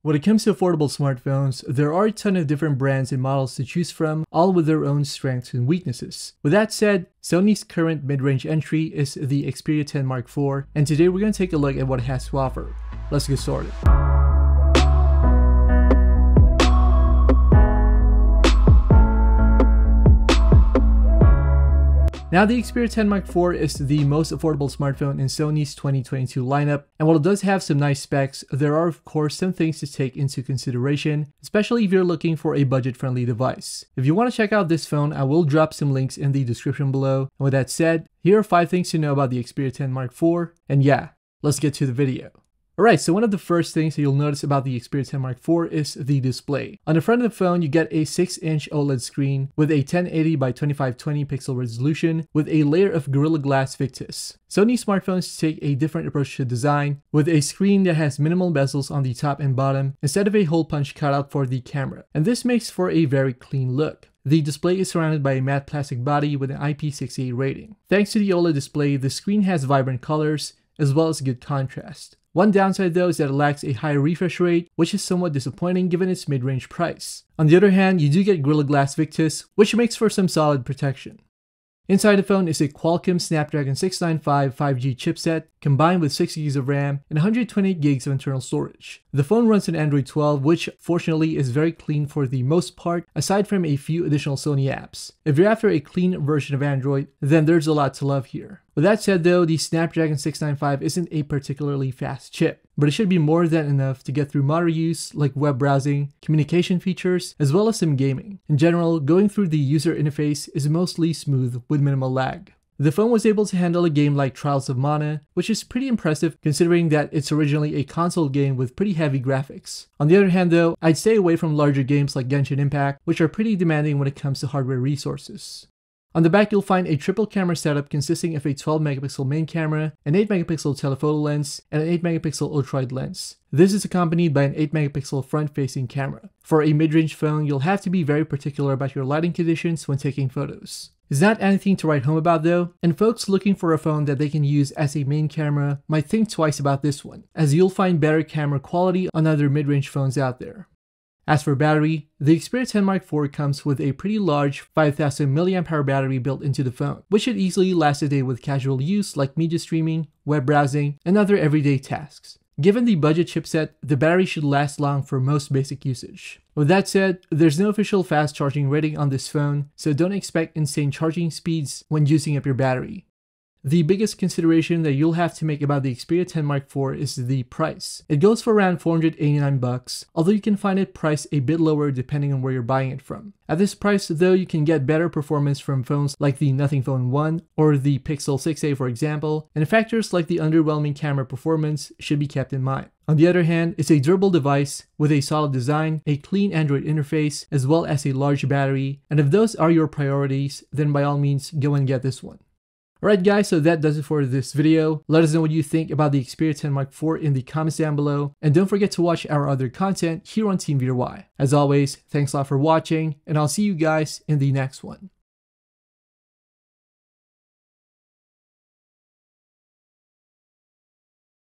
When it comes to affordable smartphones, there are a ton of different brands and models to choose from, all with their own strengths and weaknesses. With that said, Sony's current mid-range entry is the Xperia 10 Mark IV, and today we're going to take a look at what it has to offer. Let's get started. Now, the Xperia 10 Mark IV is the most affordable smartphone in Sony's 2022 lineup, and while it does have some nice specs, there are of course some things to take into consideration, especially if you're looking for a budget-friendly device. If you want to check out this phone, I will drop some links in the description below, and with that said, here are 5 things to know about the Xperia 10 Mark IV, and yeah, let's get to the video. Alright, so one of the first things that you'll notice about the Xperia 10 Mark IV is the display. On the front of the phone, you get a 6-inch OLED screen with a 1080 by 2520 pixel resolution with a layer of Gorilla Glass Victus. Sony smartphones take a different approach to design, with a screen that has minimal bezels on the top and bottom instead of a hole punch cutout for the camera, and this makes for a very clean look. The display is surrounded by a matte plastic body with an IP68 rating. Thanks to the OLED display, the screen has vibrant colors as well as good contrast. One downside though is that it lacks a higher refresh rate, which is somewhat disappointing given its mid-range price. On the other hand, you do get Gorilla Glass Victus, which makes for some solid protection. Inside the phone is a Qualcomm Snapdragon 695 5G chipset combined with 6GB of RAM and 128GB of internal storage. The phone runs on Android 12, which fortunately is very clean for the most part, aside from a few additional Sony apps. If you're after a clean version of Android, then there's a lot to love here. With that said though, the Snapdragon 695 isn't a particularly fast chip, but it should be more than enough to get through moderate use like web browsing, communication features, as well as some gaming. In general, going through the user interface is mostly smooth with minimal lag. The phone was able to handle a game like Trials of Mana, which is pretty impressive considering that it's originally a console game with pretty heavy graphics. On the other hand though, I'd stay away from larger games like Genshin Impact, which are pretty demanding when it comes to hardware resources. On the back, you'll find a triple camera setup consisting of a 12-megapixel main camera, an 8-megapixel telephoto lens, and an 8-megapixel ultra-wide lens. This is accompanied by an 8-megapixel front-facing camera. For a mid-range phone, you'll have to be very particular about your lighting conditions when taking photos. It's not anything to write home about though, and folks looking for a phone that they can use as a main camera might think twice about this one, as you'll find better camera quality on other mid-range phones out there. As for battery, the Xperia 10 Mark IV comes with a pretty large 5000 mAh battery built into the phone, which should easily last a day with casual use like media streaming, web browsing, and other everyday tasks. Given the budget chipset, the battery should last long for most basic usage. With that said, there's no official fast charging rating on this phone, so don't expect insane charging speeds when using up your battery. The biggest consideration that you'll have to make about the Xperia 10 Mark IV is the price. It goes for around $489, although you can find it priced a bit lower depending on where you're buying it from. At this price though, you can get better performance from phones like the Nothing Phone 1 or the Pixel 6a for example, and factors like the underwhelming camera performance should be kept in mind. On the other hand, it's a durable device with a solid design, a clean Android interface, as well as a large battery, and if those are your priorities, then by all means go and get this one. Alright guys, so that does it for this video. Let us know what you think about the Xperia 10 Mark IV in the comments down below, and don't forget to watch our other content here on Team VRY. As always, thanks a lot for watching, and I'll see you guys in the next one.